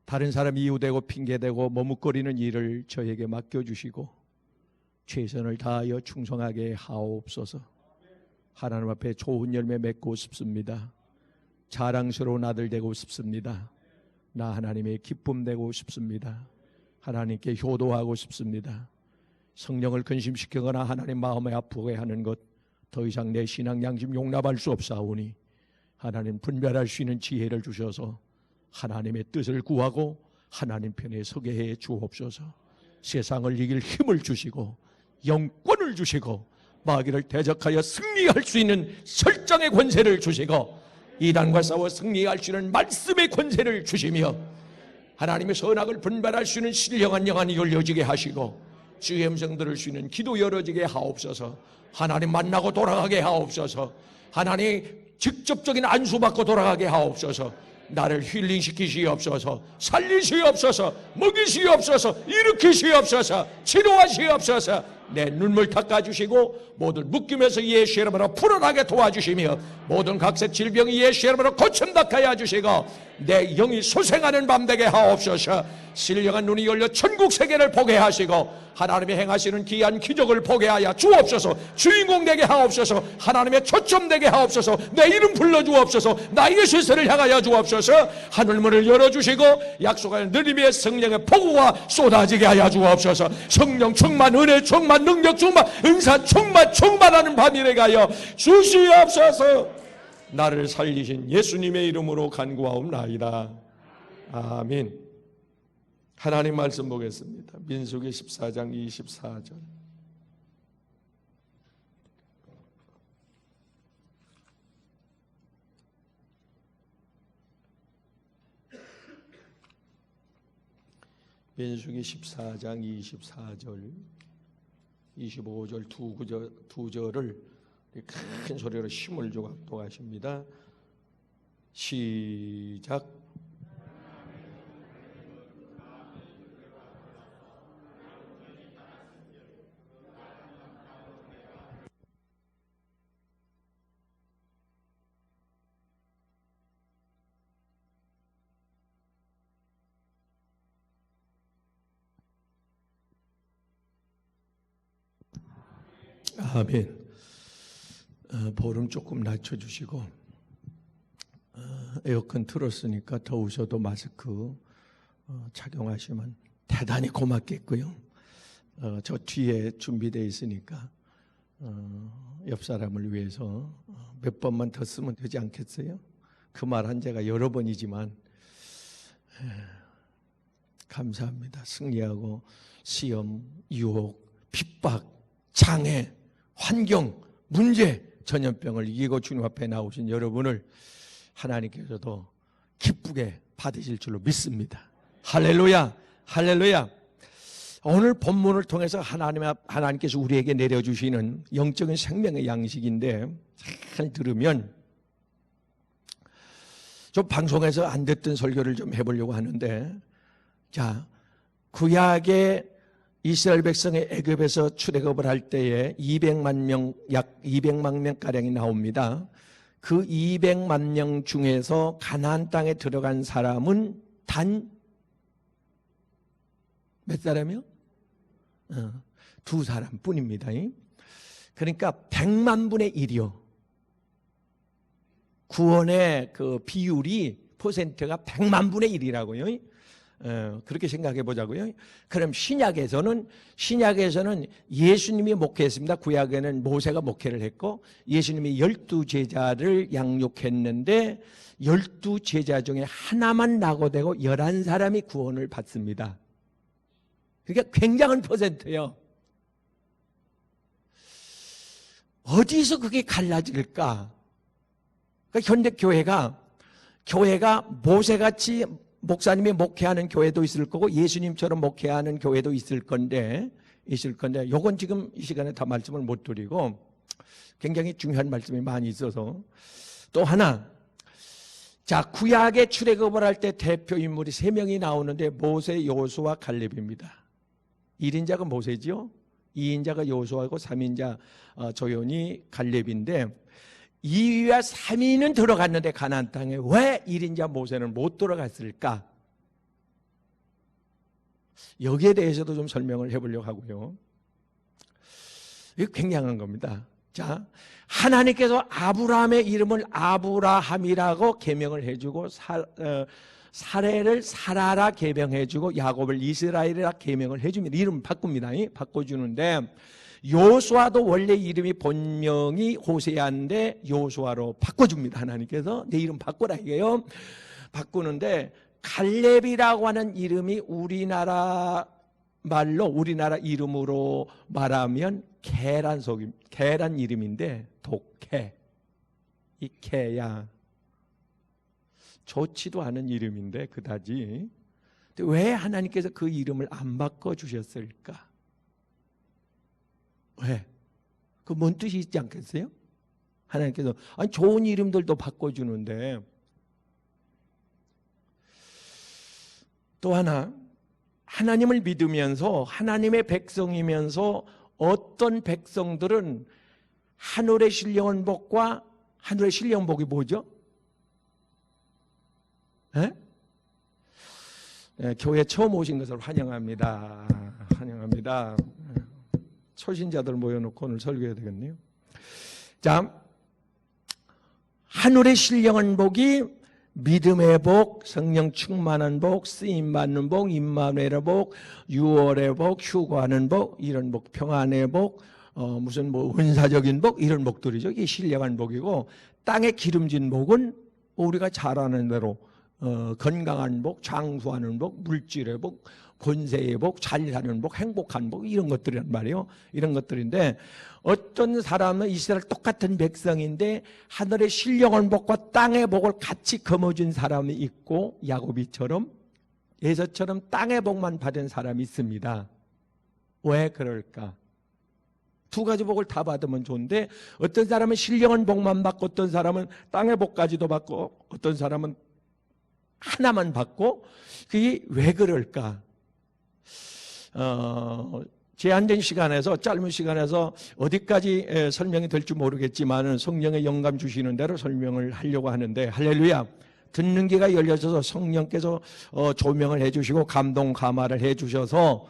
다른 사람 이유되고 핑계대고 머뭇거리는 일을 저에게 맡겨주시고 최선을 다하여 충성하게 하옵소서. 하나님 앞에 좋은 열매 맺고 싶습니다. 자랑스러운 아들 되고 싶습니다. 나 하나님의 기쁨 되고 싶습니다. 하나님께 효도하고 싶습니다. 성령을 근심시키거나 하나님 마음에 아프게 하는 것 더 이상 내 신앙 양심 용납할 수 없사오니 하나님 분별할 수 있는 지혜를 주셔서 하나님의 뜻을 구하고 하나님 편에 서게 해 주옵소서. 세상을 이길 힘을 주시고 영권을 주시고 마귀를 대적하여 승리할 수 있는 설정의 권세를 주시고 이단과 싸워 승리할 수 있는 말씀의 권세를 주시며 하나님의 선악을 분별할 수 있는 신령한 영안이 열려지게 하시고 주의 음성 들을 수 있는 기도 열어지게 하옵소서. 하나님 만나고 돌아가게 하옵소서. 하나님 직접적인 안수받고 돌아가게 하옵소서. 나를 힐링시키시옵소서. 살리시옵소서. 먹이시옵소서. 일으키시옵소서. 치료하시옵소서. 내 눈물 닦아주시고 모든 묶임에서 예수의 이름으로 풀어나게 도와주시며 모든 각색 질병이 예수의 이름으로 고침받게 해주시고 내 영이 소생하는 밤 되게 하옵소서. 신령한 눈이 열려 천국 세계를 보게 하시고 하나님의 행하시는 귀한 기적을 보게 하여 주옵소서. 주인공 되게 하옵소서. 하나님의 초점 되게 하옵소서. 내 이름 불러주옵소서. 나의 세세를 향하여 주옵소서. 하늘문을 열어주시고 약속하는 느림의 성령의 폭우가 쏟아지게 하여 주옵소서. 성령 충만, 은혜 충만, 능력 충만, 은사 충만하는 밤이 되게 하여 주시옵소서. 나를 살리신 예수님의 이름으로 간구하옵나이다. 아멘. 하나님 말씀 보겠습니다. 민수기 14장 24절. 민수기 14장 24절 25절 두 절을 큰 소리로 힘을 주고 합독하십니다. 시작. 아멘. 볼륨 조금 낮춰주시고 에어컨 틀었으니까 더우셔도 마스크 착용하시면 대단히 고맙겠고요. 저 뒤에 준비되어 있으니까 옆 사람을 위해서 몇 번만 더 쓰면 되지 않겠어요? 그 말 한 제가 여러 번이지만 감사합니다. 승리하고 시험, 유혹, 핍박, 장애, 환경, 문제, 전염병을 이기고 주님 앞에 나오신 여러분을 하나님께서도 기쁘게 받으실 줄로 믿습니다. 할렐루야, 할렐루야. 오늘 본문을 통해서 하나님께서 우리에게 내려주시는 영적인 생명의 양식인데 잘 들으면 좀 방송에서 안 듣던 설교를 좀 해보려고 하는데, 자, 구약의 이스라엘 백성의 애굽에서 출애굽을 할 때에 200만 명, 약 200만 명가량이 나옵니다. 그 200만 명 중에서 가나안 땅에 들어간 사람은 단 몇 사람이요? 두 사람뿐입니다. 그러니까 100만 분의 1이요. 구원의 그 비율이 퍼센트가 100만 분의 1이라고요. 그렇게 생각해 보자고요. 그럼 신약에서는 예수님이 목회했습니다. 구약에는 모세가 목회를 했고 예수님이 12제자를 양육했는데 12제자 중에 하나만 낙오되고 11사람이 구원을 받습니다. 그러니까 굉장한 퍼센트예요. 어디서 그게 갈라질까? 그러니까 현대 교회가 모세같이 목사님이 목회하는 교회도 있을 거고 예수님처럼 목회하는 교회도 있을 건데 요건 지금 이 시간에 다 말씀을 못 드리고 굉장히 중요한 말씀이 많이 있어서 또 하나, 자, 구약의 출애굽을 할 때 대표 인물이 3명이 나오는데 모세, 여호수아, 갈렙입니다. 1인자가 모세지요. 2인자가 여호수아고 3인자 조연이 갈렙인데 2위와 3위는 들어갔는데 가나안 땅에 왜 1인자 모세는 못 들어갔을까? 여기에 대해서도 좀 설명을 해보려고 하고요. 이거 굉장한 겁니다. 자, 하나님께서 아브라함의 이름을 아브라함이라고 개명을 해주고 사레를 사라라 개명해주고 야곱을 이스라엘이라 개명을 해줍니다. 이름 바꿉니다. 바꿔주는데 요수아도 원래 이름이 본명이 호세아인데 요수아로 바꿔줍니다. 하나님께서 내 이름 바꾸라 이게요. 바꾸는데 갈렙이라고 하는 이름이 우리나라 말로 우리나라 이름으로 말하면 계란 이름인데 독해 이 개야 좋지도 않은 이름인데 그다지 왜 하나님께서 그 이름을 안 바꿔주셨을까? 왜? 그 뭔 뜻이 있지 않겠어요? 하나님께서 아니 좋은 이름들도 바꿔주는데 또 하나 하나님을 믿으면서 하나님의 백성이면서 어떤 백성들은 하늘의 신령한복과 하늘의 신령복이 뭐죠? 네, 교회 처음 오신 것을 환영합니다. 환영합니다. 초신자들 모여놓고 오늘 설교해야 되겠네요. 자, 하늘의 신령한 복이 믿음의 복, 성령 충만한 복, 쓰임 받는 복, 임마누엘의 복, 유월의 복, 휴거하는 복, 이런 복, 평안의 복, 무슨 뭐 은사적인 복 이런 복들이죠. 이게 신령한 복이고 땅에 기름진 복은 우리가 잘 아는 대로 건강한 복, 장수하는 복, 물질의 복, 권세의 복, 잘 사는 복, 행복한 복 이런 것들이란 말이에요. 이런 것들인데 어떤 사람은 이스라엘 똑같은 백성인데 하늘의 신령한 복과 땅의 복을 같이 거머쥔 사람이 있고 야곱이처럼 에서처럼 땅의 복만 받은 사람이 있습니다. 왜 그럴까? 두 가지 복을 다 받으면 좋은데 어떤 사람은 신령한 복만 받고 어떤 사람은 땅의 복까지도 받고 어떤 사람은 하나만 받고 그게 왜 그럴까? 제한된 시간에서 짧은 시간에서 어디까지 설명이 될지 모르겠지만 성령의 영감 주시는 대로 설명을 하려고 하는데 할렐루야 듣는 귀가 열려져서 성령께서 조명을 해주시고 감동 감화를 해주셔서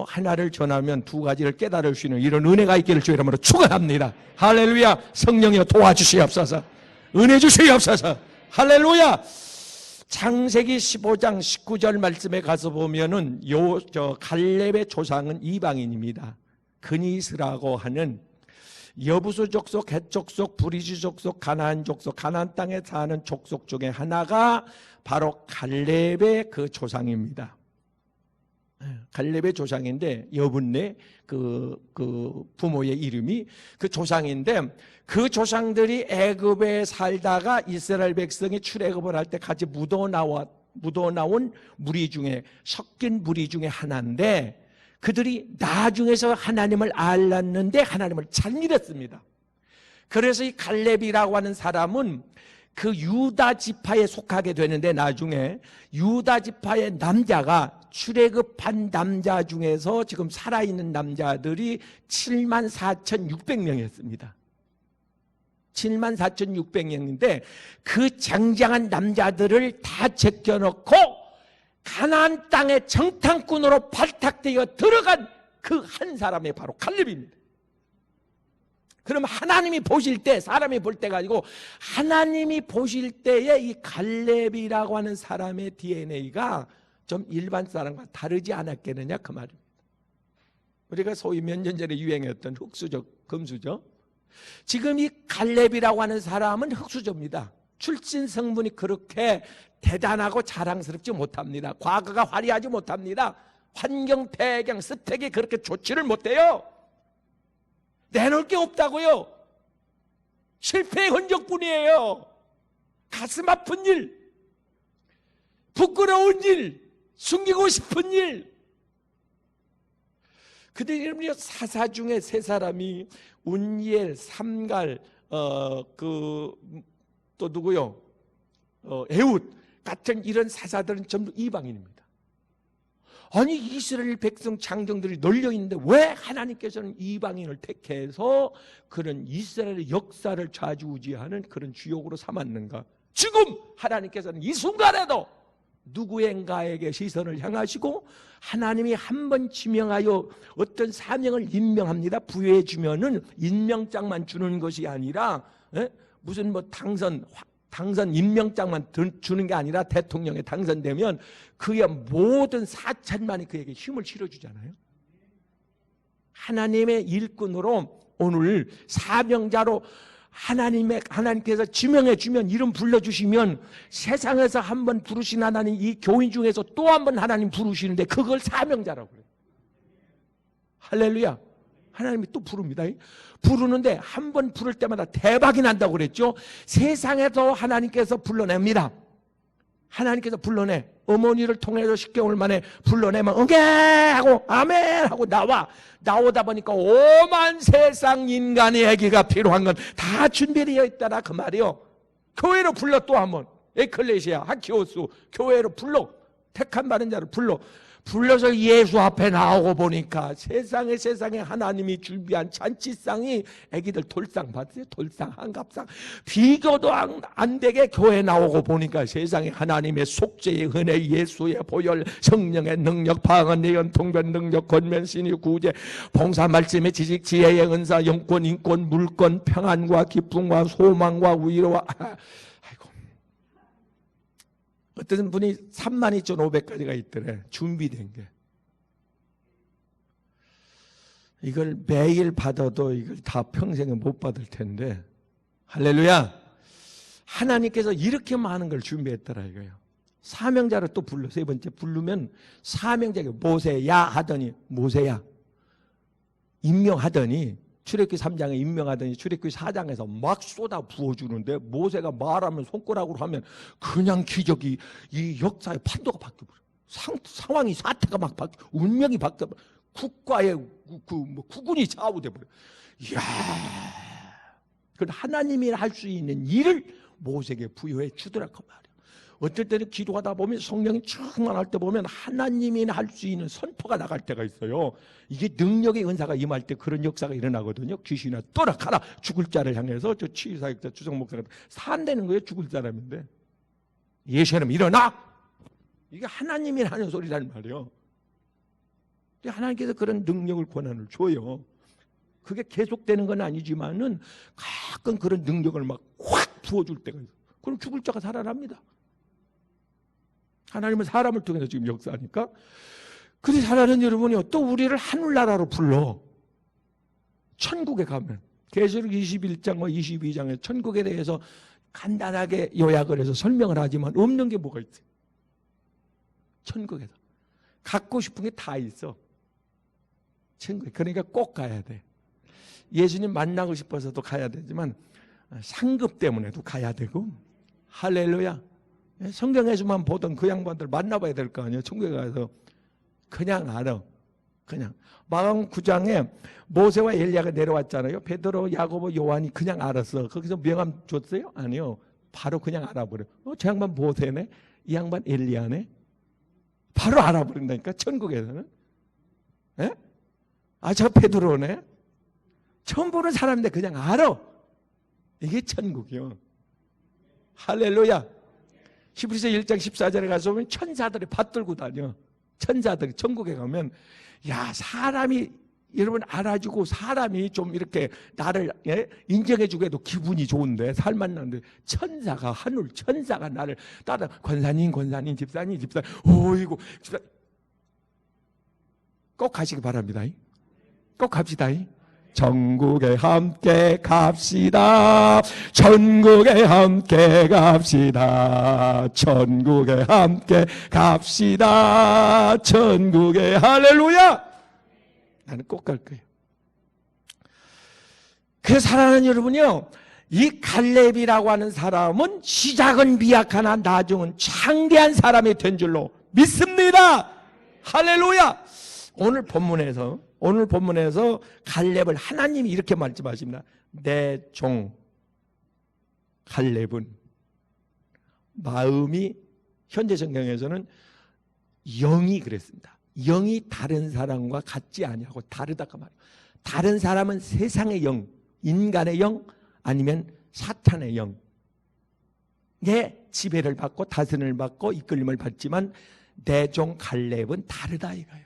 하나를 전하면 두 가지를 깨달을 수 있는 이런 은혜가 있기를 주의 이름으로 축원합니다. 할렐루야 갈렐루야 도와주시옵소서 은혜 주시옵소서 할렐루야. 창세기 15장 19절 말씀에 가서 보면은 갈렙의 조상은 이방인입니다. 그니스라고 하는 여부수 족속, 헷 족속, 브리지 족속, 가나안 족속, 가나안 땅에 사는 족속 중에 하나가 바로 갈렙의 그 조상입니다. 갈렙의 조상인데 여분네 그 부모의 이름이 그 조상인데 그 조상들이 애굽에 살다가 이스라엘 백성이 출애굽을 할 때 같이 묻어나온 무리 중에 섞인 무리 중에 하나인데 그들이 나중에서 하나님을 알았는데 하나님을 잘 잃었습니다. 그래서 이 갈렙이라고 하는 사람은 그 유다 지파에 속하게 되는데 나중에 유다 지파의 남자가 출애굽한 남자 중에서 지금 살아있는 남자들이 74,600명이었습니다. 74,600명인데 그 장장한 남자들을 다 제껴놓고 가나안 땅의 정탐꾼으로 발탁되어 들어간 그 한 사람이 바로 갈렙입니다. 그럼 하나님이 보실 때 사람이 볼 때가 아니고 하나님이 보실 때에 이 갈렙이라고 하는 사람의 DNA가 좀 일반 사람과 다르지 않았겠느냐 그 말입니다. 우리가 소위 몇 년 전에 유행했던 흑수저, 금수저. 지금 이 갈렙이라고 하는 사람은 흑수저입니다. 출신 성분이 그렇게 대단하고 자랑스럽지 못합니다. 과거가 화려하지 못합니다. 환경, 배경, 스펙이 그렇게 좋지를 못해요. 내놓을 게 없다고요. 실패의 흔적뿐이에요. 가슴 아픈 일, 부끄러운 일, 숨기고 싶은 일. 그들 이름이 사사 중에 세 사람이 운니엘, 삼갈, 또 누구요? 에훗 같은 이런 사사들은 전부 이방인입니다. 아니 이스라엘 백성 장정들이 널려있는데 왜 하나님께서는 이방인을 택해서 그런 이스라엘의 역사를 좌지우지하는 그런 주역으로 삼았는가? 지금 하나님께서는 이 순간에도 누구인가에게 시선을 향하시고 하나님이 한 번 지명하여 어떤 사명을 임명합니다. 부여해 주면은 임명장만 주는 것이 아니라 무슨 뭐 당선 임명장만 주는 게 아니라 대통령에 당선되면 그의 모든 사천만이 그에게 힘을 실어주잖아요. 하나님의 일꾼으로 오늘 사명자로 하나님께서 지명해 주면 이름 불러주시면 세상에서 한번 부르신 하나님, 이 교인 중에서 또 한 번 하나님 부르시는데 그걸 사명자라고 그래요. 할렐루야. 하나님이 또 부릅니다. 부르는데 한 번 부를 때마다 대박이 난다고 그랬죠. 세상에서 하나님께서 불러냅니다. 하나님께서 불러내. 어머니를 통해서 10개월 만에 불러내면 응애 하고 아멘 하고 나오다 보니까 오만 세상 인간의 아기가 필요한 건 다 준비되어 있다라 그 말이요. 교회로 불러. 또 한번 에클레시아 하키오스 교회로 불러. 택한 받은 자를 불러서 예수 앞에 나오고 보니까 세상에 하나님이 준비한 잔치상이 애기들 돌상 봤어요? 돌상, 한갑상. 비교도 안 되게 교회 나오고 보니까 세상에 하나님의 속죄의 은혜, 예수의 보혈, 성령의 능력, 방언, 예언, 통변 능력, 권면, 신의, 구제, 봉사, 말씀의 지식, 지혜의 은사, 영권, 인권, 물권, 평안과 기쁨과 소망과 위로와 어떤 분이 32,500가지가 있더래. 준비된 게. 이걸 매일 받아도 이걸 다 평생에 못 받을 텐데. 할렐루야. 하나님께서 이렇게 많은 걸 준비했더라 이거예요. 사명자를 또 불러. 세 번째 부르면 사명자가 모세야 하더니 모세야. 임명하더니 출애굽기 3장에 임명하더니 출애굽기 4장에서 막 쏟아 부어주는데 모세가 말하면 손가락으로 하면 그냥 기적이 이 역사의 판도가 바뀌어버려. 상황이 사태가 막 바뀌어. 운명이 바뀌어버려. 국가의 국군이 좌우돼버려. 이야, 그건 하나님이 할 수 있는 일을 모세에게 부여해 주더라 그 말이야. 어떨 때는 기도하다 보면 성령이 충만할 때 보면 하나님이 할 수 있는 선포가 나갈 때가 있어요. 이게 능력의 은사가 임할 때 그런 역사가 일어나거든요. 귀신아 떠나 가라. 죽을 자를 향해서 저 치유사역자 주성 목사가 산다는 거예요. 죽을 사람인데 예수님 일어나. 이게 하나님이 하는 소리라는 말이에요. 하나님께서 그런 능력을 권한을 줘요. 그게 계속되는 건 아니지만은 가끔 그런 능력을 막 확 부어줄 때가 있어요. 그럼 죽을 자가 살아납니다. 하나님은 사람을 통해서 지금 역사하니까. 그런데 사랑하는 여러분이 또 우리를 하늘나라로 불러. 천국에 가면 계시록 21장과 22장에 천국에 대해서 간단하게 요약을 해서 설명을 하지만 없는 게 뭐가 있어요? 천국에서 갖고 싶은 게 다 있어. 천국에. 그러니까 꼭 가야 돼. 예수님 만나고 싶어서도 가야 되지만 상급 때문에도 가야 되고. 할렐루야. 성경에서만 보던 그 양반들 만나봐야 될 거 아니에요. 천국에 가서. 그냥 알아. 그냥. 마가복음 9장에 모세와 엘리야가 내려왔잖아요. 베드로, 야고보, 요한이 그냥 알았어. 거기서 명함 줬어요? 아니요. 바로 그냥 알아버려. 저 양반 모세네? 이 양반 엘리야네? 바로 알아버린다니까 천국에서는. 에? 저 베드로네? 처음 보는 사람인데 그냥 알아. 이게 천국이요. 할렐루야. 히브리서 1장 14절에 가서 보면 천사들이 받들고 다녀. 천사들이 천국에 가면 사람이 여러분 알아주고 사람이 좀 이렇게 나를 인정해주고 해도 기분이 좋은데 살만난데 천사가 하늘 천사가 나를 따라 권사님 집사님 오이고 집사 꼭 가시기 바랍니다. 꼭 갑시다. 천국에 함께 갑시다. 천국에 함께 갑시다. 천국에 함께 갑시다. 천국에 할렐루야. 나는 꼭 갈 거예요. 그래서 사랑하는 여러분이요, 이 갈렙이라고 하는 사람은 시작은 미약하나 나중은 창대한 사람이 된 줄로 믿습니다. 할렐루야. 오늘 본문에서 갈렙을 하나님이 이렇게 말씀하십니다. 내 종 갈렙은 마음이, 현재 성경에서는 영이 그랬습니다. 영이 다른 사람과 같지 아니하고 다르다 그 말이에요. 다른 사람은 세상의 영, 인간의 영 아니면 사탄의 영. 지배를 받고 다스림을 받고 이끌림을 받지만 내 종 갈렙은 다르다 이거예요.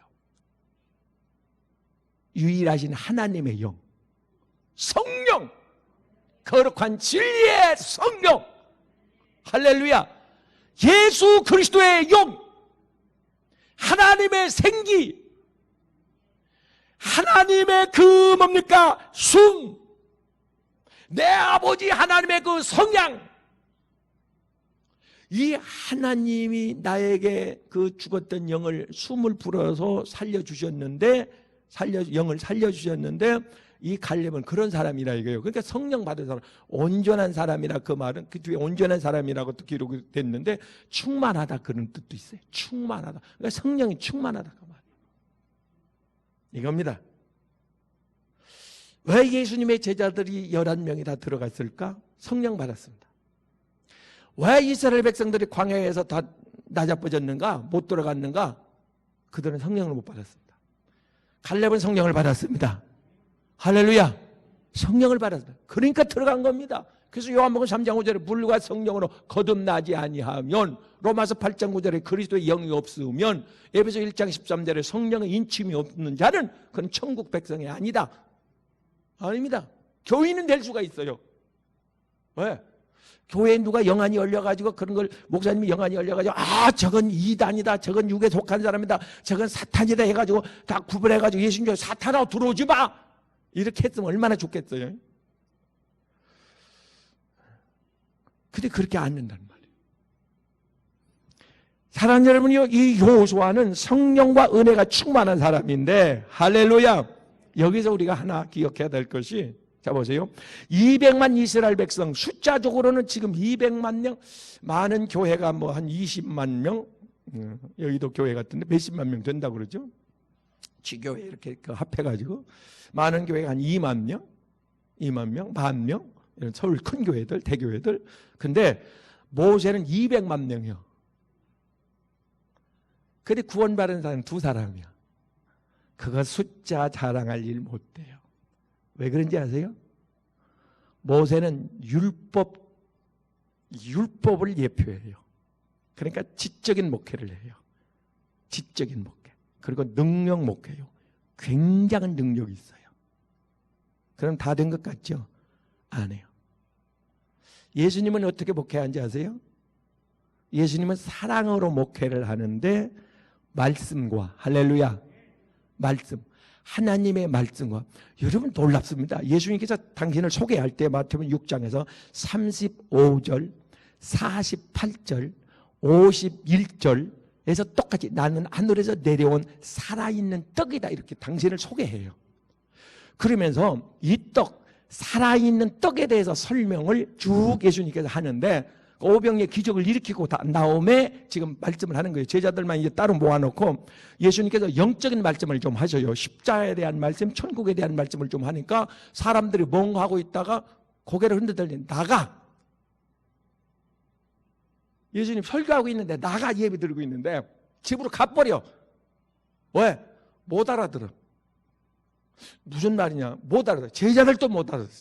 유일하신 하나님의 영, 성령, 거룩한 진리의 성령, 할렐루야, 예수 그리스도의 영, 하나님의 생기, 하나님의 그 뭡니까? 숨, 내 아버지 하나님의 그 성향, 이 하나님이 나에게 그 죽었던 영을 숨을 불어서 살려주셨는데, 영을 살려주셨는데, 이 갈렙은 그런 사람이라 이거예요. 그러니까 성령 받은 사람, 온전한 사람이라, 그 말은 그 뒤에 온전한 사람이라고 또 기록이 됐는데 충만하다 그런 뜻도 있어요. 충만하다. 그러니까 성령이 충만하다 그 말이에요. 이겁니다. 왜 예수님의 제자들이 11명이 다 들어갔을까? 성령 받았습니다. 왜 이스라엘 백성들이 광야에서 다 나자빠졌는가? 못 들어갔는가? 그들은 성령을 못 받았습니다. 갈렙은 성령을 받았습니다. 할렐루야, 성령을 받았습니다. 그러니까 들어간 겁니다. 그래서 요한복음 3장 5절에 물과 성령으로 거듭나지 아니하면, 로마서 8장 9절에 그리스도의 영이 없으면, 에베소 1장 13절에 성령의 인침이 없는 자는 그건 천국 백성이 아니다. 아닙니다. 교인은 될 수가 있어요. 왜? 교회에 누가 영안이 열려가지고 그런 걸, 목사님이 영안이 열려가지고 저건 이단이다, 저건 육에 속한 사람이다, 저건 사탄이다 해가지고 다 구분해가지고 예수님 사탄하고 들어오지 마, 이렇게 했으면 얼마나 좋겠어요. 근데 그렇게 안 된단 말이에요. 사랑하는 여러분이요, 이 여호수아는 성령과 은혜가 충만한 사람인데, 할렐루야, 여기서 우리가 하나 기억해야 될 것이, 자 보세요, 200만 이스라엘 백성, 숫자적으로는 지금 200만 명, 많은 교회가 뭐 한 20만 명, 여기도 교회 같은데 몇십만 명 된다고 그러죠. 지교회 이렇게 합해가지고 많은 교회가 한 2만 명, 1만 명, 이런 서울 큰 교회들, 대교회들. 근데 모세는 200만 명이요. 근데 구원받은 사람은 2사람이야. 그거 숫자 자랑할 일 못돼요. 왜 그런지 아세요? 모세는 율법을 예표해요. 그러니까 지적인 목회를 해요. 지적인 목회. 그리고 능력 목회요. 굉장한 능력이 있어요. 그럼 다 된 것 같죠? 안 해요. 예수님은 어떻게 목회하는지 아세요? 예수님은 사랑으로 목회를 하는데, 말씀과, 할렐루야, 말씀, 하나님의 말씀과, 여러분 놀랍습니다. 예수님께서 당신을 소개할 때 마태복음 6장에서 35절, 48절, 51절에서 똑같이 나는 하늘에서 내려온 살아있는 떡이다, 이렇게 당신을 소개해요. 그러면서 이 떡, 살아있는 떡에 대해서 설명을 쭉 예수님께서 하는데, 오병의 기적을 일으키고 다음에 지금 말씀을 하는 거예요. 제자들만 이제 따로 모아놓고 예수님께서 영적인 말씀을 좀 하셔요. 십자가에 대한 말씀, 천국에 대한 말씀을 좀 하니까 사람들이 뭔가 하고 있다가 고개를 흔들더니 나가. 예수님 설교하고 있는데 나가, 예배 드리고 있는데 집으로 가버려. 왜? 못 알아들어. 무슨 말이냐? 못 알아들어. 제자들도 못 알아들어.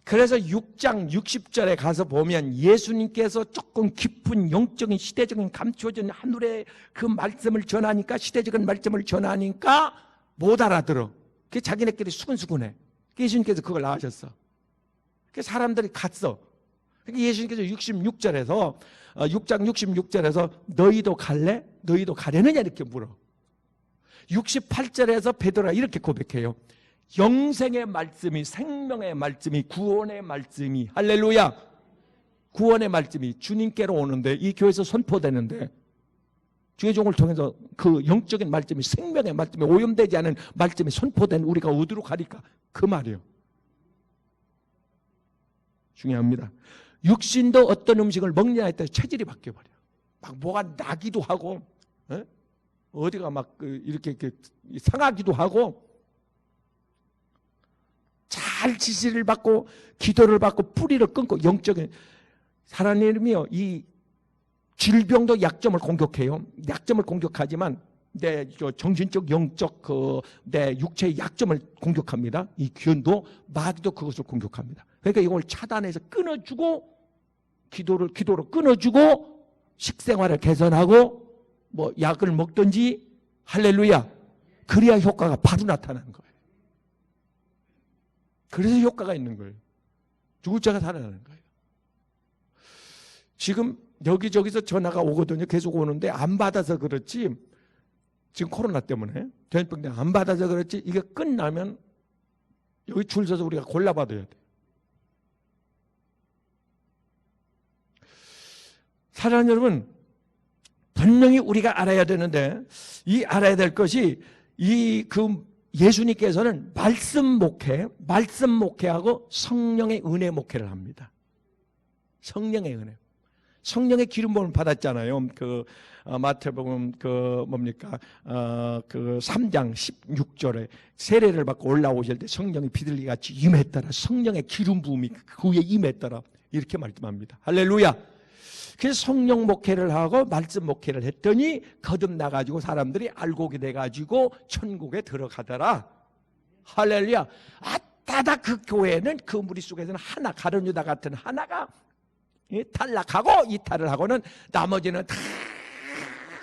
그래서 6장 60절에 가서 보면 예수님께서 조금 깊은 영적인 시대적인 감추어진 하늘의 그 말씀을 전하니까, 시대적인 말씀을 전하니까 못 알아들어. 그게 자기네끼리 수근수근해. 예수님께서 그걸 나으셨어. 그래서 사람들이 갔어. 그러니까 예수님께서 66절에서 6장 66절에서 너희도 갈래? 너희도 가려느냐 이렇게 물어. 68절에서 베드로가 이렇게 고백해요. 영생의 말씀이, 생명의 말씀이, 구원의 말씀이, 할렐루야, 구원의 말씀이 주님께로 오는데, 이 교회에서 선포되는데, 주의 종을 통해서 그 영적인 말씀이, 생명의 말씀이, 오염되지 않은 말씀이 선포된 우리가 어디로 가니까, 그 말이에요. 중요합니다. 육신도 어떤 음식을 먹느냐에 따라서 체질이 바뀌어버려요. 막 뭐가 나기도 하고, 어디가 막 이렇게 상하기도 하고, 잘 지시를 받고 기도를 받고 뿌리를 끊고, 영적인 하나님이요, 이 질병도 약점을 공격해요. 약점을 공격하지만 내 정신적, 영적, 내 육체의 약점을 공격합니다. 이 귀도, 마귀도 그것을 공격합니다. 그러니까 이걸 차단해서 끊어주고 기도로 끊어주고 식생활을 개선하고 뭐 약을 먹든지, 할렐루야. 그래야 효과가 바로 나타나는 거예요. 그래서 효과가 있는 거예요. 죽을 자가 살아나는 거예요. 지금 여기저기서 전화가 오거든요. 계속 오는데 안 받아서 그렇지, 지금 코로나 때문에 전염병 때문에 안 받아서 그렇지, 이게 끝나면 여기 줄 서서 우리가 골라받아야 돼. 사랑하는 여러분, 분명히 우리가 알아야 되는데, 이 알아야 될 것이, 예수님께서는 말씀 목회하고 성령의 은혜 목회를 합니다. 성령의 은혜. 성령의 기름 부음을 받았잖아요. 마태복음 3장 16절에 세례를 받고 올라오실 때 성령이 비둘기 같이 임했더라. 성령의 기름 부음이 그 위에 임했더라. 이렇게 말씀합니다. 할렐루야. 그래서 성령 목회를 하고 말씀 목회를 했더니 거듭나가지고 사람들이 알곡이 돼가지고 천국에 들어가더라. 할렐루야. 아따다 그 교회는 그 무리 속에서는 하나, 가룟 유다 같은 하나가 탈락하고 이탈을 하고는 나머지는 다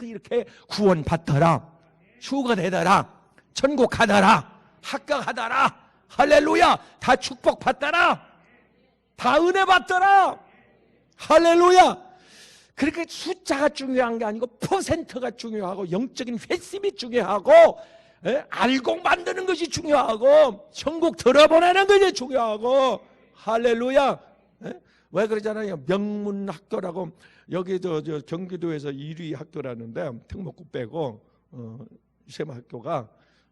이렇게 구원받더라. 휴가 되더라. 천국 가더라. 합격하더라. 할렐루야. 다 축복받더라. 다 은혜 받더라. 할렐루야. 그렇게 숫자가 중요한 게 아니고 퍼센트가 중요하고 영적인 회심이 중요하고 알곡 만드는 것이 중요하고 천국 들어보내는 것이 중요하고, 할렐루야. 왜 그러잖아요. 명문학교라고, 여기 저 경기도에서 1위 학교라는데, 특목고 빼고 세마학교가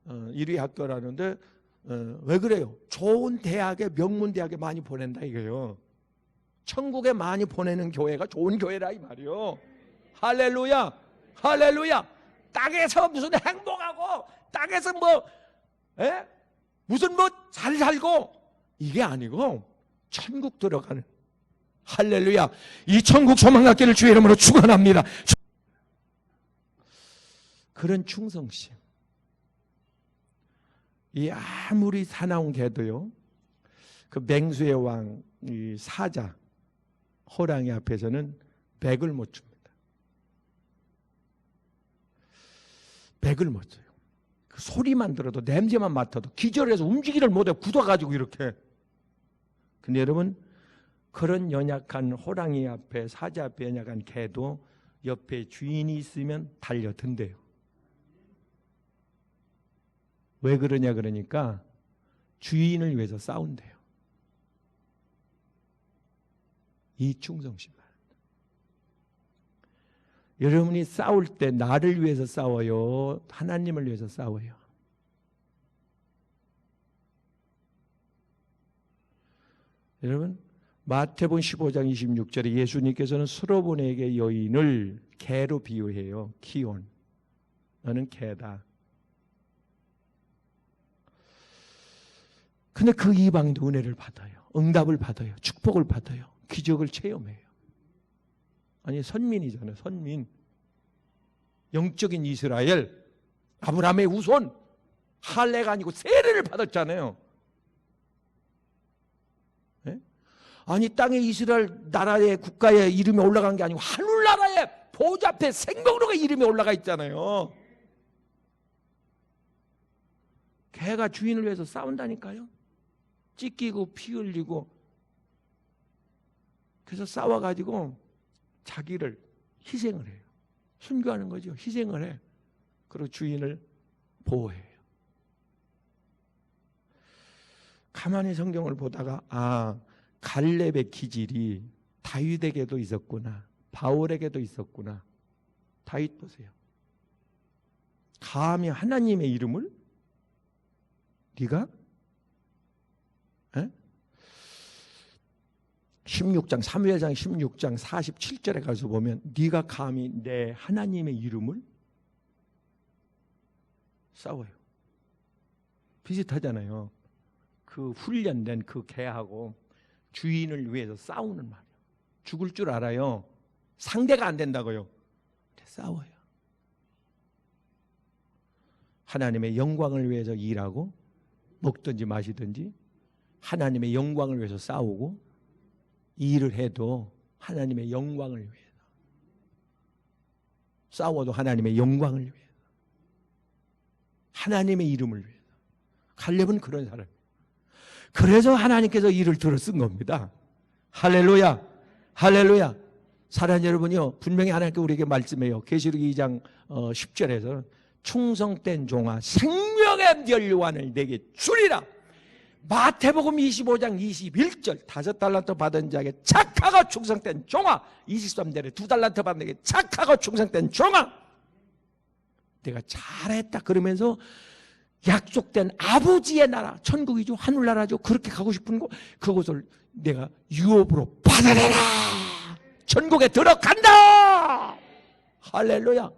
1위 학교라는데, 왜 그래요? 좋은 대학에, 명문대학에 많이 보낸다 이거예요. 천국에 많이 보내는 교회가 좋은 교회라 이 말이요. 할렐루야. 할렐루야. 땅에서 무슨 행복하고 땅에서 무슨 잘 살고 이게 아니고 천국 들어가는, 할렐루야. 이 천국 소망 갖기를 주의 이름으로 축원합니다. 그런 충성심. 이 아무리 사나운 개도요, 그 맹수의 왕 이 사자 호랑이 앞에서는 100을 못 줍니다. 100을 못 줘요. 그 소리만 들어도, 냄새만 맡아도 기절해서 움직이를 못해, 굳어가지고 이렇게. 근데 여러분, 그런 연약한 호랑이 앞에, 사자 앞에 연약한 개도 옆에 주인이 있으면 달려든대요. 왜 그러냐 그러니까 주인을 위해서 싸운대요. 이 충성심. 여러분이 싸울 때 나를 위해서 싸워요? 하나님을 위해서 싸워요? 여러분, 마태복음 15장 26절에 예수님께서는 수로보네에게 여인을 개로 비유해요. 키온. 너는 개다. 근데 그 이방인도 은혜를 받아요. 응답을 받아요. 축복을 받아요. 기적을 체험해요. 아니, 선민이잖아요. 선민. 영적인 이스라엘. 아브라함의 후손. 할례가 아니고 세례를 받았잖아요. 네? 아니, 땅에 이스라엘 나라의 국가의 이름이 올라간 게 아니고 하늘나라의 보좌 앞에 생명로가 이름이 올라가 있잖아요. 개가 주인을 위해서 싸운다니까요. 찢기고 피 흘리고. 그래서 싸워가지고 자기를 희생을 해요. 순교하는 거죠. 희생을 해. 그리고 주인을 보호해요. 가만히 성경을 보다가 갈렙의 기질이 다윗에게도 있었구나. 바울에게도 있었구나. 다윗 보세요. 감히 하나님의 이름을 네가 16장 사무엘상 16장 47절에 가서 보면 네가 감히 내 하나님의 이름을 싸워요. 비슷하잖아요. 그 훈련된 그 개하고 주인을 위해서 싸우는 말이에요. 죽을 줄 알아요. 상대가 안 된다고요. 싸워요. 하나님의 영광을 위해서 일하고 먹든지 마시든지 하나님의 영광을 위해서 싸우고 일을 해도 하나님의 영광을 위해서. 싸워도 하나님의 영광을 위해서. 하나님의 이름을 위해서. 갈렙은 그런 사람이에요. 그래서 하나님께서 이를 들어 쓴 겁니다. 할렐루야. 할렐루야. 사랑하는 여러분이요, 분명히 하나님께 우리에게 말씀해요. 계시록 2장 10절에서는 충성된 종아 생명의 연료관을 내게 주리라. 마태복음 25장 21절 5달란트 받은 자에게 착하고 충성된 종아, 23절에 2달란트 받은 자에게 착하고 충성된 종아, 내가 잘했다 그러면서 약속된 아버지의 나라, 천국이죠, 하늘나라죠, 그렇게 가고 싶은 곳, 그곳을 내가 유업으로 받아내라. 천국에 들어간다. 할렐루야.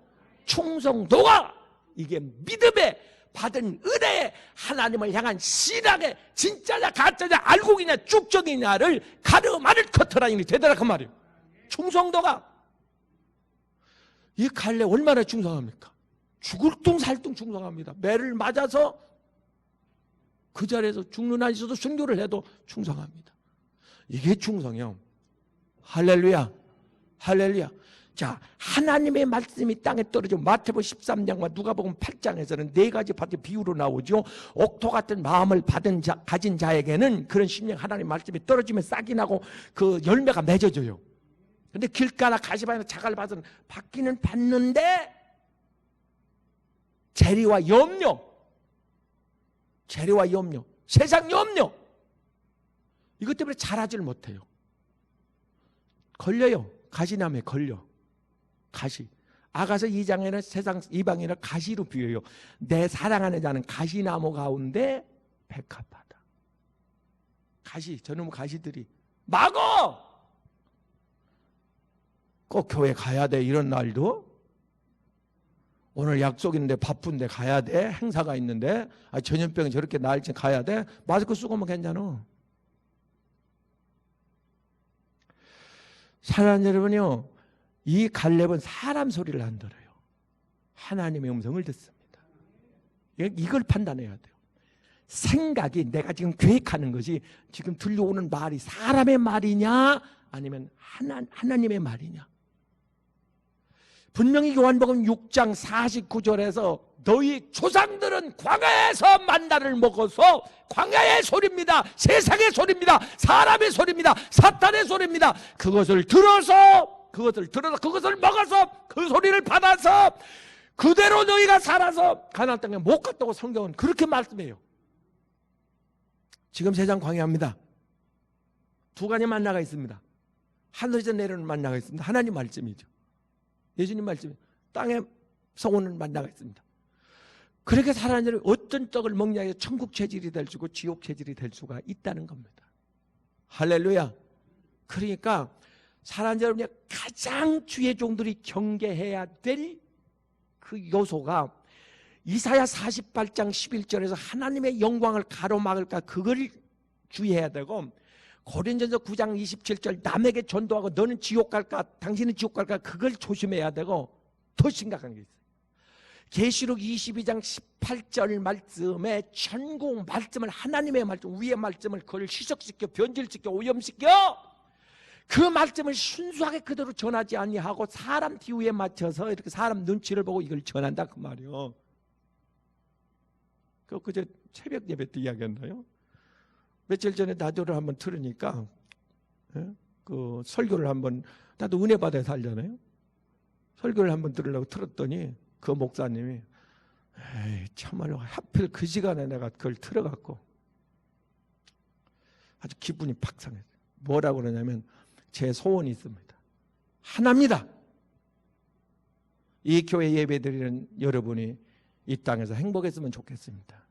충성도가 이게 믿음의 받은 은혜에 하나님을 향한 신앙의 진짜냐 가짜냐 알곡이냐 쭉적이냐를 가늠하는 커터라인이 되더라 그 말이에요. 충성도가. 이 갈렙 얼마나 충성합니까? 죽을 둥 살 둥 충성합니다. 매를 맞아서 그 자리에서 죽는 한 있어도 순교를 해도 충성합니다. 이게 충성이요. 할렐루야. 할렐루야. 자, 하나님의 말씀이 땅에 떨어져 마태복음 13장과 누가복음 8장에서는 네 가지 파트 비유로 나오죠. 옥토 같은 마음을 가진 자에게는 그런 심령 하나님의 말씀이 떨어지면 싹이 나고 그 열매가 맺어져요. 근데 길가나 가시밭이나 자갈 밭은 받기는 받는데 재리와 염려, 세상 염려, 이것 때문에 자라질 못해요. 걸려요. 가시나무에 걸려. 가시. 아가서 2장에는 세상 이방인을 가시로 비유해요. 내 사랑하는 자는 가시나무 가운데 백합하다. 가시, 저놈 가시들이 막어! 꼭 교회 가야 돼, 이런 날도. 오늘 약속인데 바쁜데 가야 돼, 행사가 있는데, 전염병이 저렇게 나을지 가야 돼. 마스크 쓰고 오면 괜찮아. 사랑하는 여러분이요, 이 갈렙은 사람 소리를 안 들어요. 하나님의 음성을 듣습니다. 이걸 판단해야 돼요. 생각이, 내가 지금 계획하는 것이 지금 들려오는 말이 사람의 말이냐 아니면 하나님의 말이냐. 분명히 요한복음 6장 49절에서 너희 조상들은 광야에서 만나를 먹어서, 광야의 소리입니다, 세상의 소리입니다, 사람의 소리입니다, 사탄의 소리입니다, 그것을 들어서 그것을 먹어서 그 소리를 받아서 그대로 너희가 살아서 가나안 땅에 못 갔다고 성경은 그렇게 말씀해요. 지금 세상 광야입니다. 두 가지 만나가 있습니다. 하늘에서 내려오는 만나가 있습니다. 하나님 말씀이죠. 예수님 말씀이 땅에서 오는 만나가 있습니다. 그렇게 살아가는 자는 어떤 떡을 먹냐 해서 천국 체질이 될 수고 지옥 체질이 될 수가 있다는 겁니다. 할렐루야. 그러니까 사랑하는 여러분이 가장 주의 종들이 경계해야 될 그 요소가 이사야 48장 11절에서 하나님의 영광을 가로막을까, 그걸 주의해야 되고, 고린전서 9장 27절 남에게 전도하고 너는 지옥 갈까, 당신은 지옥 갈까, 그걸 조심해야 되고, 더 심각한 게 있어요. 계시록 22장 18절 말씀에 천국 말씀을, 하나님의 말씀, 위의 말씀을 그걸 희석시켜 변질시켜 오염시켜 그 말씀을 순수하게 그대로 전하지 아니하고 사람 기후에 맞춰서 이렇게 사람 눈치를 보고 이걸 전한다 그 말이요. 그제 새벽 예배 때 이야기했나요? 며칠 전에 라디오를 한번 들으니까, 그 설교를 한번, 나도 은혜 받아야 살잖아요. 설교를 한번 들으려고 틀었더니 그 목사님이 에이 참말로 하필 그 시간에 내가 그걸 틀어갖고 아주 기분이 팍 상했어요. 뭐라고 그러냐면 제 소원이 있습니다. 하나입니다. 이 교회 예배드리는 여러분이 이 땅에서 행복했으면 좋겠습니다.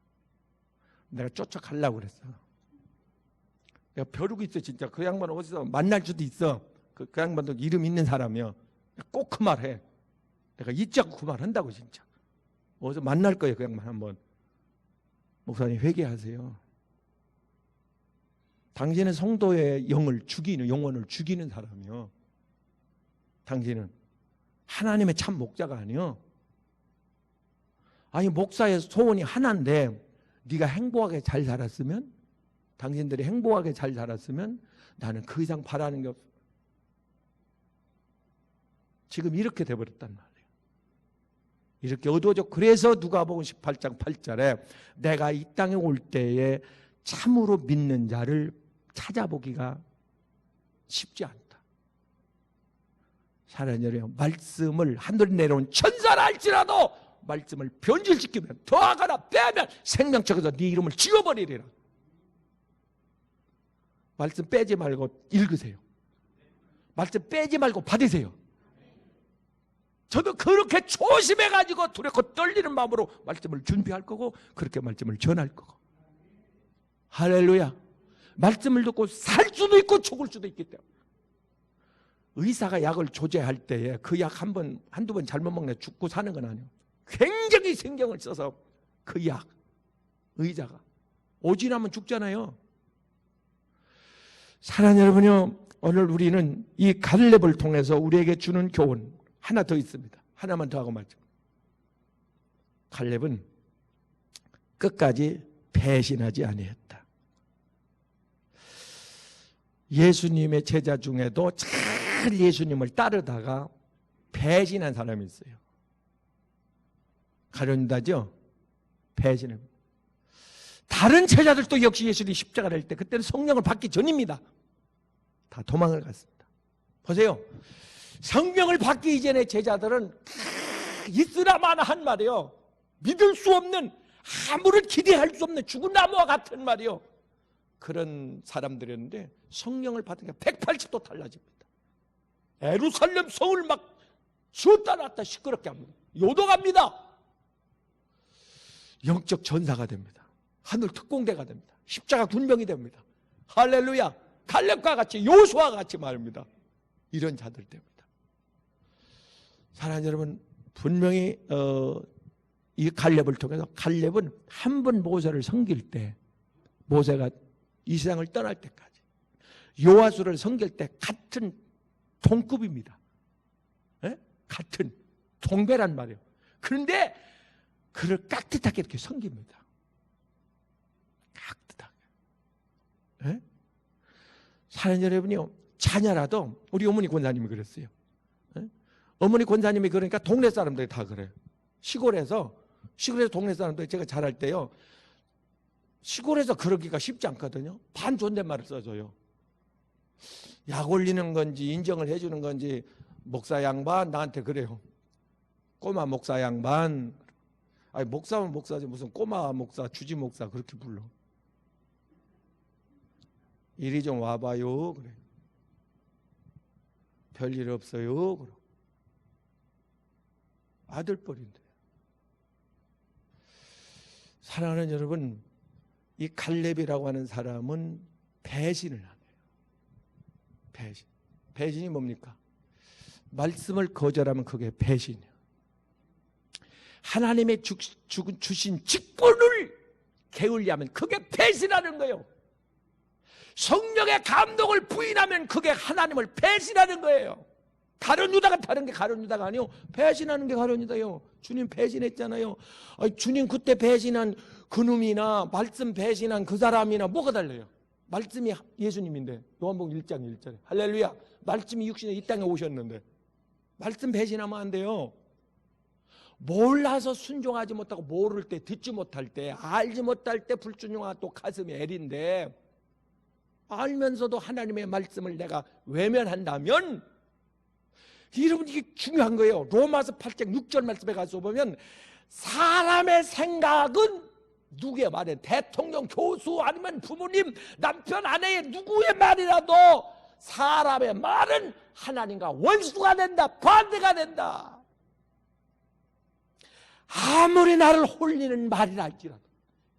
내가 쫓아가려고 그랬어. 내가 벼르고 있어 진짜. 그 양반 어디서 만날 수도 있어. 그 양반도 이름 있는 사람이야. 꼭 그 말 해. 내가 잊지 않고 그 말 한다고 진짜. 어디서 만날 거예요 그 양반 한번. 목사님 회개하세요. 당신은 성도의 영혼을 죽이는 사람이요. 당신은 하나님의 참 목자가 아니요. 아니 목사의 소원이 하나인데 네가 행복하게 잘 살았으면, 당신들이 행복하게 잘 살았으면 나는 그 이상 바라는 게 없어. 지금 이렇게 돼버렸단 말이에요. 이렇게 어두워져. 그래서 누가복음 18장 8절에 내가 이 땅에 올 때에 참으로 믿는 자를 찾아보기가 쉽지 않다. 사랑하는 여러분, 말씀을 하늘에 내려온 천사라 할지라도 말씀을 변질시키면 더하거나 빼면 생명책에서 네 이름을 지워버리리라. 말씀 빼지 말고 읽으세요. 말씀 빼지 말고 받으세요. 저도 그렇게 조심해가지고 두렵고 떨리는 마음으로 말씀을 준비할 거고 그렇게 말씀을 전할 거고. 할렐루야. 말씀을 듣고 살 수도 있고 죽을 수도 있기 때문에. 의사가 약을 조제할 때에 그 약 한두 번 잘못 먹네 죽고 사는 건 아니에요. 굉장히 신경을 써서 그 약, 의자가 오진하면 죽잖아요. 사랑하는 여러분요, 오늘 우리는 이 갈렙을 통해서 우리에게 주는 교훈 하나 더 있습니다. 하나만 더 하고 말죠. 갈렙은 끝까지 배신하지 아니했다. 예수님의 제자 중에도 잘 예수님을 따르다가 배신한 사람이 있어요. 가룟유다죠? 배신합니다. 다른 제자들도 역시 예수님이 십자가를 할 때 그때는 성령을 받기 전입니다. 다 도망을 갔습니다. 보세요. 성령을 받기 이전에 제자들은 있으나마나 한 말이요. 믿을 수 없는, 아무런 기대할 수 없는 죽은 나무와 같은 말이요. 그런 사람들이었는데 성령을 받으니까 180도 달라집니다. 예루살렘 성을 막 쉬었다 놨다 시끄럽게 합니다. 요동합니다. 영적 전사가 됩니다. 하늘 특공대가 됩니다. 십자가 군병이 됩니다. 할렐루야. 갈렙과 같이, 요수아와 같이 말입니다. 이런 자들 됩니다. 사랑하는 여러분, 분명히 이 갈렙을 통해서, 갈렙은 한 번 모세를 섬길 때, 모세가 이 세상을 떠날 때까지 요하수를 섬길 때 같은 동급입니다. 에? 같은 동배란 말이에요. 그런데 그를 깍듯하게 이렇게 섬깁니다. 깍듯하게. 에? 사랑하는 여러분이요, 자녀라도, 우리 어머니 권사님이 그랬어요. 에? 어머니 권사님이 그러니까 동네 사람들이 다 그래요. 시골에서 동네 사람들이, 제가 잘할 때요, 시골에서 그러기가 쉽지 않거든요. 반존댓말을 써줘요. 약 올리는 건지 인정을 해주는 건지, 목사 양반 나한테 그래요. 꼬마 목사 양반. 아니, 목사면 목사지 무슨 꼬마 목사, 주지 목사 그렇게 불러. 이리 좀 와봐요 그래. 별일 없어요 그래. 아들뻘인데. 사랑하는 여러분, 이 갈렙이라고 하는 사람은 배신을 하네요. 배신. 배신이 뭡니까? 말씀을 거절하면 그게 배신이에요. 하나님의 주신 직분을 게을리하면 그게 배신하는 거예요. 성령의 감동을 부인하면 그게 하나님을 배신하는 거예요. 가룟유다가 다른 게 가룟유다가 아니요, 배신하는 게 가룟유다예요. 주님 배신했잖아요. 아니, 주님 그때 배신한 그놈이나 말씀 배신한 그 사람이나 뭐가 달라요? 말씀이 예수님인데, 요한복음 1장 1절에 할렐루야. 말씀이 육신에 이 땅에 오셨는데 말씀 배신하면 안 돼요. 몰라서 순종하지 못하고, 모를 때, 듣지 못할 때, 알지 못할 때 불순종하고 또 가슴이 애린데, 알면서도 하나님의 말씀을 내가 외면한다면, 여러분 이게 중요한 거예요. 로마서 8장 6절 말씀에 가서 보면 사람의 생각은 누구의 말이에요? 대통령, 교수, 아니면 부모님, 남편, 아내의 누구의 말이라도 사람의 말은 하나님과 원수가 된다, 반대가 된다. 아무리 나를 홀리는 말이라 할지라도,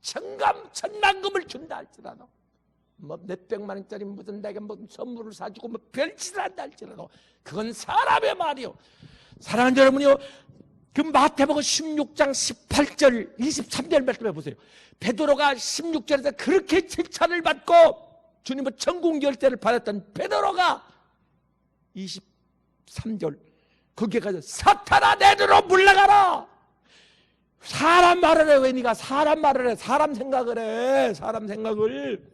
천만금을 준다 할지라도, 뭐 몇백만 원짜리 무슨 내가 무슨 선물을 사주고 뭐 별짓을 한다 할지라도 그건 사람의 말이요. 사랑하는 여러분이요, 그 마태복음 16장 18절 23절 말씀해 보세요. 베드로가 16절에서 그렇게 칭찬을 받고 주님의 천국 열쇠를 받았던 베드로가 23절 거기에 가서 사탄아 내게로 물러가라. 사람 말을 해. 왜 네가 사람 말을 해? 사람 생각을 해. 사람 생각을.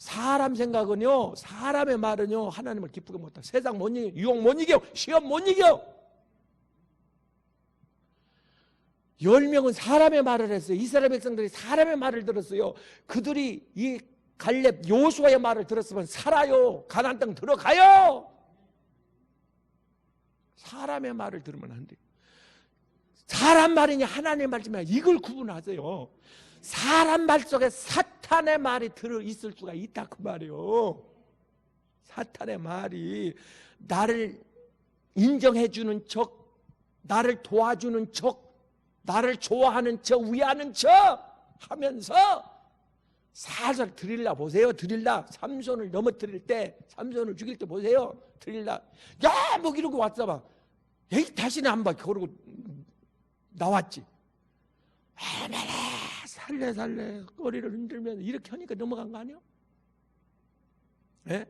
사람 생각은요, 사람의 말은요, 하나님을 기쁘게 못해. 세상 못 이겨, 유혹 못 이겨, 시험 못 이겨. 10명은 사람의 말을 했어요. 이스라엘 백성들이 사람의 말을 들었어요. 그들이 이 갈렙 요수아의 말을 들었으면 살아요. 가나안 땅 들어가요. 사람의 말을 들으면 안 돼요. 사람 말이냐 하나님의 말이냐 이걸 구분하세요. 사람 말 속에 사탄의 말이 들어있을 수가 있다 그 말이에요. 사탄의 말이 나를 인정해주는 척, 나를 도와주는 척, 나를 좋아하는 척, 위하는 척 하면서 살살 드릴라 보세요. 드릴라. 삼손을 넘어뜨릴 때, 삼손을 죽일 때 보세요. 드릴라. 야, 뭐 이러고 왔어 봐. 에이, 다시는 안 봐. 그러고 나왔지. 아메라 살래 꼬리를 흔들면서 이렇게 하니까 넘어간 거 아니에요? 네?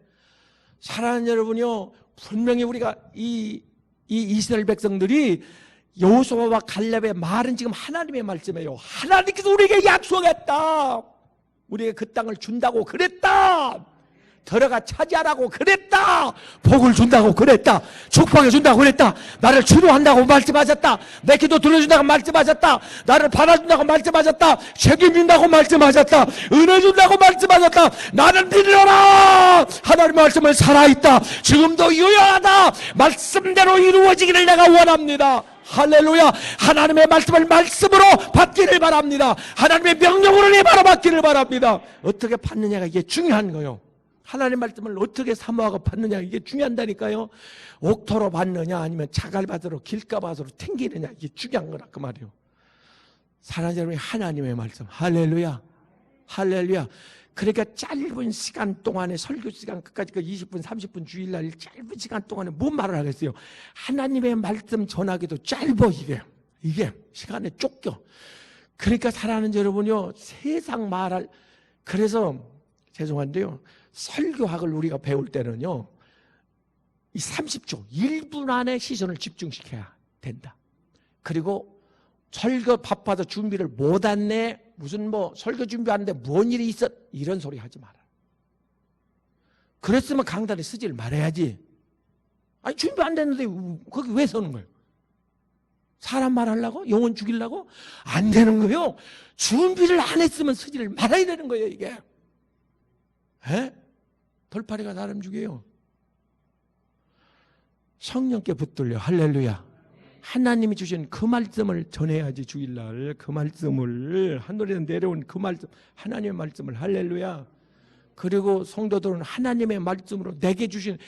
사랑하는 여러분요, 분명히 우리가 이 이스라엘 백성들이 여호수아와 갈렙의 말은 지금 하나님의 말씀이에요. 하나님께서 우리에게 약속했다. 우리에게 그 땅을 준다고 그랬다. 들어가 차지하라고 그랬다. 복을 준다고 그랬다. 축복해 준다고 그랬다. 나를 주도한다고 말씀하셨다. 내 기도 들어준다고 말씀하셨다. 나를 받아준다고 말씀하셨다. 책임진다고 말씀하셨다. 은혜 준다고 말씀하셨다. 나는 믿으라. 하나님의 말씀은 살아있다. 지금도 유효하다. 말씀대로 이루어지기를 내가 원합니다. 할렐루야. 하나님의 말씀을 말씀으로 받기를 바랍니다. 하나님의 명령으로 내 바로 받기를 바랍니다. 어떻게 받느냐가 이게 중요한 거예요. 하나님의 말씀을 어떻게 사모하고 받느냐 이게 중요한다니까요. 옥토로 받느냐 아니면 자갈밭으로 길가밭으로 탱기느냐 이게 중요한 거라 그 말이에요. 사랑하는 여러분, 하나님의 말씀 할렐루야 할렐루야. 그러니까 짧은 시간 동안에 설교 시간 끝까지 그 20분 30분 주일날 짧은 시간 동안에 뭔 말을 하겠어요. 하나님의 말씀 전하기도 짧어. 이게 시간에 쫓겨. 그러니까 사랑하는 여러분요, 세상 말할, 그래서 죄송한데요, 설교학을 우리가 배울 때는요, 이 30초 1분 안에 시선을 집중시켜야 된다. 그리고 설교 바빠서 준비를 못했네, 무슨 뭐 설교 준비하는데 뭔 일이 있었, 이런 소리 하지 마라. 그랬으면 강단에 쓰지를 말아야지. 아니 준비 안 됐는데 거기 왜 서는 거예요? 사람 말하려고? 영혼 죽이려고? 안 되는 거예요. 준비를 안 했으면 쓰지를 말아야 되는 거예요 이게. 에? 돌팔이가 사람 죽여요. 성령께 붙들려. 할렐루야. 하나님이 주신 그 말씀을 전해야지. 주일날 그 말씀을 하늘에서 내려온 그 말씀, 하나님의 말씀을. 할렐루야. 그리고 성도들은 하나님의 말씀으로 내게 주신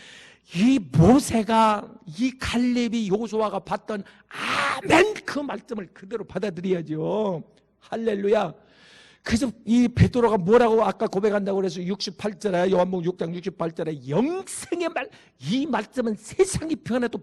이 모세가, 이 갈렙이, 요수아가 받던 아멘 그 말씀을 그대로 받아들여야죠. 할렐루야. 그래서 이 베드로가 뭐라고 아까 고백한다고 그래서 68절에 요한복음 6장 68절에 영생의 말, 이 말씀은 세상이 변해도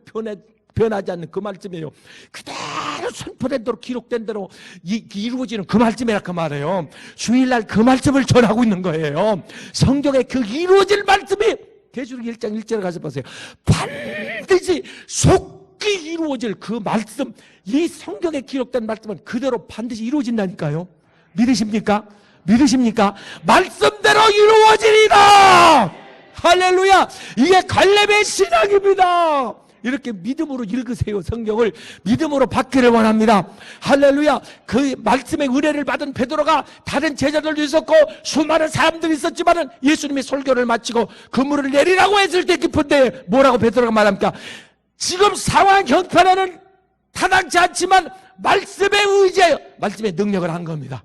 변하지 않는 그 말씀이에요. 그대로 선포된 대로 기록된 대로 이루어지는 그 말씀이라 그 말이에요. 주일날 그 말씀을 전하고 있는 거예요. 성경에 그 이루어질 말씀이 계시록 1장 1절에 가서 보세요. 반드시 속히 이루어질 그 말씀, 이 성경에 기록된 말씀은 그대로 반드시 이루어진다니까요. 믿으십니까? 믿으십니까? 말씀대로 이루어지리라. 할렐루야. 이게 갈렙의 신앙입니다. 이렇게 믿음으로 읽으세요. 성경을 믿음으로 받기를 원합니다. 할렐루야. 그 말씀의 은혜를 받은 베드로가 다른 제자들도 있었고 수많은 사람들이 있었지만은 예수님이 설교를 마치고 그물을 내리라고 했을 때 깊은데 뭐라고 베드로가 말합니까? 지금 상황 형편에는 타당치 않지만 말씀에 의지하여 말씀의 능력을 한 겁니다.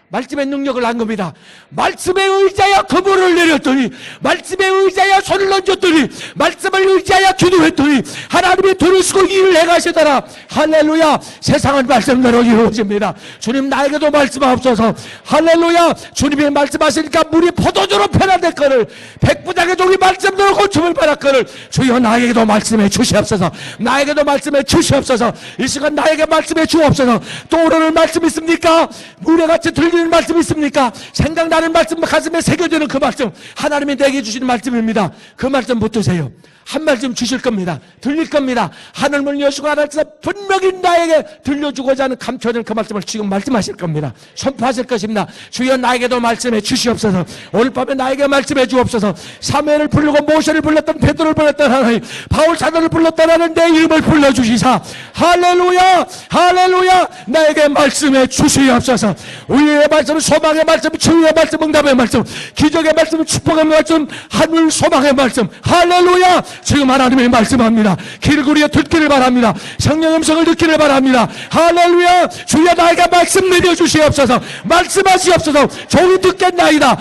말씀의 능력을 한 겁니다. 말씀에 의지하여 그물을 내렸더니, 말씀에 의지하여 손을 얹었더니, 말씀을 의지하여 기도했더니 하나님이 들으시고 일을 해가시더라. 할렐루야. 세상은 말씀대로 이루어집니다. 주님 나에게도 말씀하옵소서. 할렐루야. 주님이 말씀하시니까 물이 포도주로 변화됐거늘, 백부장의 종이 말씀대로 고침을 받았거늘, 주여 나에게도 말씀해 주시옵소서. 나에게도 말씀해 주시옵소서. 이 시간 나에게 말씀해 주옵소서. 또 오늘 말씀 있습니까? 물에같이 들려 떠올리는 말씀 있습니까? 생각나는 말씀, 가슴에 새겨지는 그 말씀, 하나님이 내게 주시는 말씀입니다. 그 말씀 붙드세요. 한 말씀 주실 겁니다. 들릴 겁니다. 하늘문 여시고 하나님께서 분명히 나에게 들려주고자 하는 감춰진 그 말씀을 지금 말씀하실 겁니다. 선포하실 것입니다. 주여 나에게도 말씀해 주시옵소서. 오늘 밤에 나에게 말씀해 주옵소서. 사무엘을 부르고 모세를 불렀던, 베드로를 불렀던 하나님, 바울 사도를 불렀던 하나님, 내 이름을 불러주시사 할렐루야 할렐루야 나에게 말씀해 주시옵소서. 우리의 말씀, 소망의 말씀, 치유의 말씀, 응답의 말씀, 기적의 말씀, 축복의 말씀, 하늘 소망의 말씀, 할렐루야. 지금 하나님이 말씀합니다. 귀를 기울여 듣기를 바랍니다. 성령의 음성을 듣기를 바랍니다. 할렐루야. 주여 나에게 말씀 내려주시옵소서. 말씀하시옵소서. 종이 듣겠나이다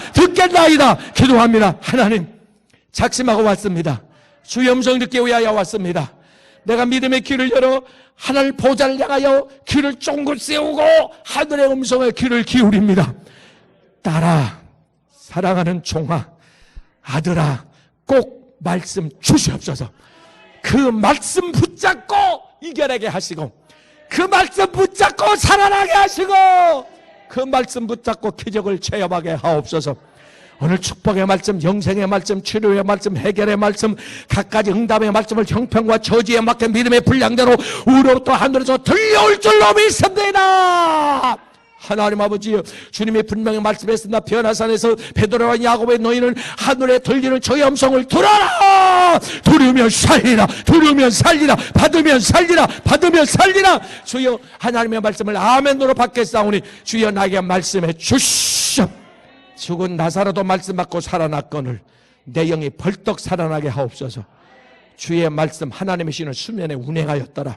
기도합니다. 하나님 작심하고 왔습니다. 주의 음성 듣기 위하여 왔습니다. 내가 믿음의 귀를 열어 하늘 보좌를 향하여 귀를 쫑긋 세우고 하늘의 음성에 귀를 기울입니다. 딸아, 사랑하는 종아, 아들아, 꼭 말씀 주시옵소서. 그 말씀 붙잡고 이겨내게 하시고, 그 말씀 붙잡고 살아나게 하시고, 그 말씀 붙잡고 기적을 체험하게 하옵소서. 오늘 축복의 말씀, 영생의 말씀, 치료의 말씀, 해결의 말씀, 각가지 응답의 말씀을 형편과 처지에 맞게 믿음의 분량대로 우로부터 하늘에서 들려올 줄로 믿습니다. 하나님 아버지, 주님이 분명히 말씀했습니다. 변화산에서 베드로와 야고보의 너희는 하늘에 들리는 저의 음성을 들어라. 들으면 살리라. 들으면 살리라. 받으면 살리라. 받으면 살리라. 주여 하나님의 말씀을 아멘으로 받겠사오니 주여 나에게 말씀해 주시옵. 죽은 나사로도 말씀 받고 살아났거늘 내 영이 벌떡 살아나게 하옵소서. 주의 말씀 하나님의 신은 수면에 운행하였더라.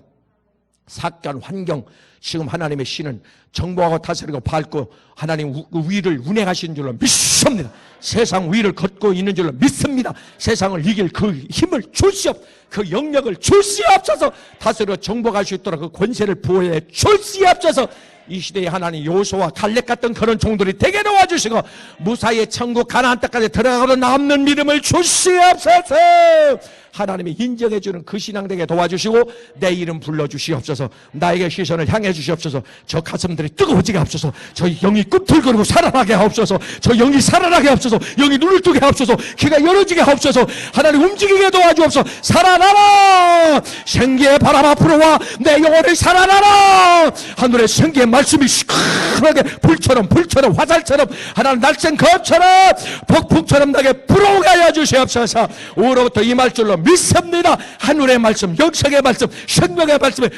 사건, 환경, 지금 하나님의 신은 정복하고 다스리고 밟고 하나님 위를 운행하시는 줄로 믿습니다. 세상 위를 걷고 있는 줄로 믿습니다. 세상을 이길 그 힘을 주시옵, 그 영역을 주시옵소서. 다스려 정복할 수 있도록 그 권세를 부여해 주시옵소서. 이 시대에 하나님 요소와 갈렙 같은 그런 종들이 되게 도와주시고 무사히의 천국 가나안 땅까지 들어가고 남는 믿음을 주시옵소서. 하나님이 인정해주는 그 신앙 되게 도와주시고 내 이름 불러주시옵소서. 나에게 시선을 향해 주시옵소서. 저 가슴들이 뜨거워지게 하옵소서. 저 영이 꿈틀거리고 살아나게 하옵소서. 저 영이 살아나게 하옵소서. 영이 눈을 뜨게 하옵소서. 귀가 열어지게 하옵소서. 하나님 움직이게 도와주옵소서. 살아나라. 생기의 바람 앞으로 와 내 영혼을 살아나라. 하늘의 생기의 말씀이 시큰하게 불처럼 화살처럼 하나님 날쌘 것처럼 폭풍처럼 나게 불어오게 하여 주시옵소서. 오로부터 임할 줄로 믿습니다. 하늘의 말씀, 역사의 말씀, 생명의 말씀에